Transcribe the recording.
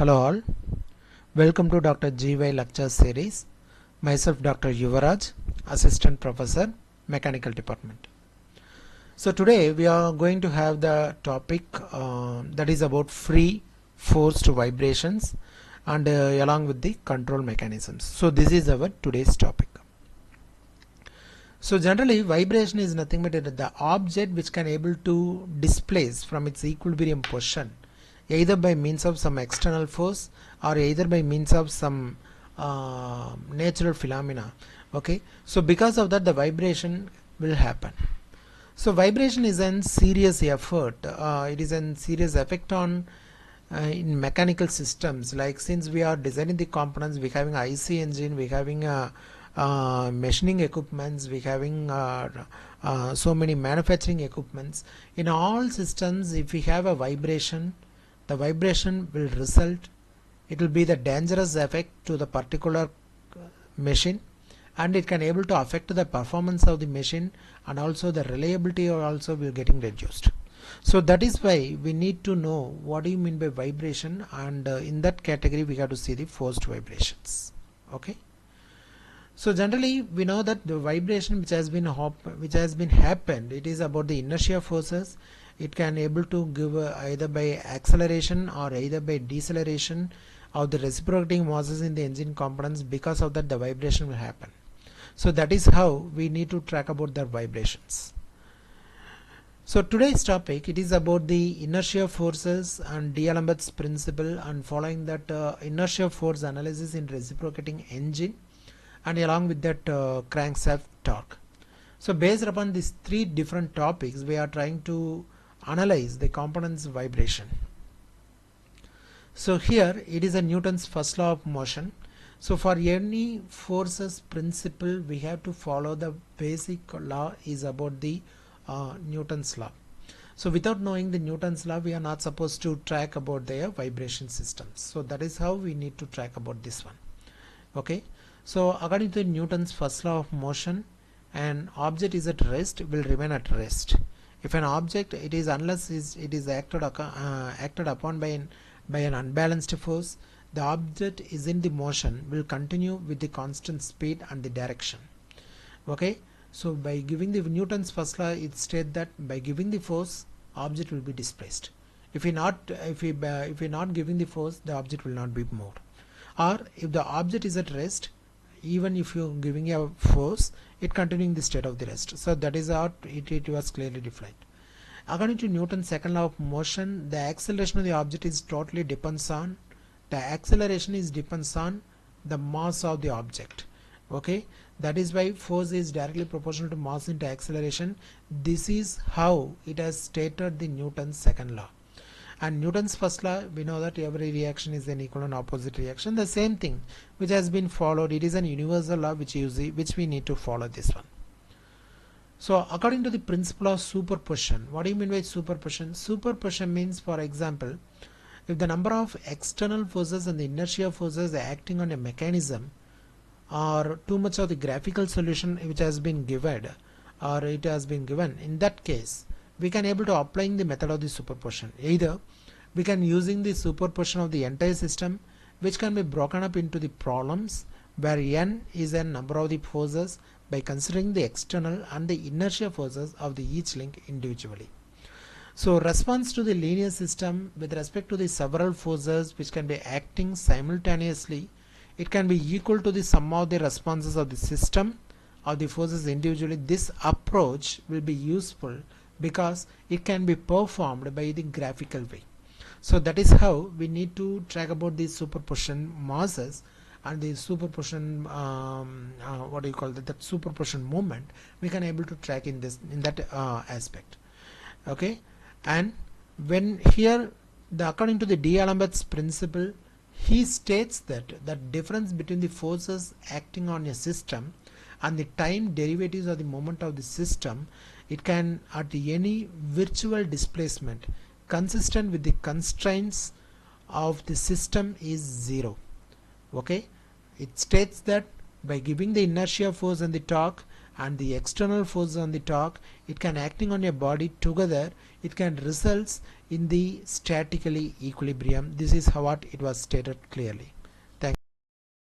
Hello all, welcome to Dr. GY lecture series. Myself Dr. Yuvaraj, Assistant Professor, Mechanical Department. So today we are going to have the topic that is about free forced vibrations and along with the control mechanisms. So this is our today's topic. So generally vibration is nothing but the object which can able to displace from its equilibrium position either by means of some external force or either by means of some natural phenomena. Okay, so because of that the vibration will happen. So vibration is a serious effort, it is a serious effect on in mechanical systems. Like since we are designing the components, we having IC engine, we having machining equipments, we having so many manufacturing equipments. In all systems, if we have a vibration, the vibration will result, it will be the dangerous effect to the particular machine, and it can able to affect the performance of the machine, and also the reliability also will getting reduced. So that is why we need to know what do you mean by vibration, and in that category we have to see the forced vibrations. Okay, so generally we know that the vibration which has been happened, it is about the inertia forces. It can able to give either by acceleration or either by deceleration of the reciprocating masses in the engine components. Because of that the vibration will happen. So that is how we need to track about the vibrations. So today's topic, it is about the inertia forces and D'Alembert's principle, and following that inertia force analysis in reciprocating engine, and along with that crankshaft torque. So based upon these three different topics, we are trying to analyze the components vibration. So here it is a Newton's first law of motion. So for any forces principle, we have to follow the basic law is about the Newton's law. So without knowing the Newton's law, we are not supposed to track about their vibration systems. So that is how we need to track about this one. Okay, so according to Newton's first law of motion, an object is at rest will remain at rest. If an object, it is unless it is acted upon by an unbalanced force, the object is in the motion will continue with the constant speed and the direction. Okay, so by giving the Newton's first law, it states that by giving the force, object will be displaced. If we not giving the force, the object will not be moved. Or if the object is at rest, even if you are giving a force, it continuing the state of the rest. So that is how it was clearly defined. According to Newton's second law of motion, the acceleration of the object is totally depends on the mass of the object. Okay, that is why force is directly proportional to mass into acceleration. This is how it has stated the Newton's second law. And Newton's first law, we know that every reaction is an equal and opposite reaction. The same thing which has been followed, it is an universal law which we need to follow this one. So according to the principle of superposition, what do you mean by superposition? Superposition means, for example, if the number of external forces and the inertia forces acting on a mechanism are too much of the graphical solution which has been given, or it has been given, in that case we can able to applying the method of the superposition. Either we can using the superposition of the entire system, which can be broken up into the problems where n is a number of the forces by considering the external and the inertia forces of the each link individually. So response to the linear system with respect to the several forces which can be acting simultaneously, it can be equal to the sum of the responses of the system of the forces individually. This approach will be useful because it can be performed by the graphical way. So that is how we need to track about the superposition masses and the superposition what do you call that superposition moment we can able to track in that aspect. Okay, and when here according to the D'Alembert's principle, he states that the difference between the forces acting on a system and the time derivatives of the moment of the system, it can at any virtual displacement consistent with the constraints of the system is zero. Okay, it states that by giving the inertia force and the torque and the external force on the torque, it can acting on a body together, it can results in the statically equilibrium. This is how what it was stated clearly.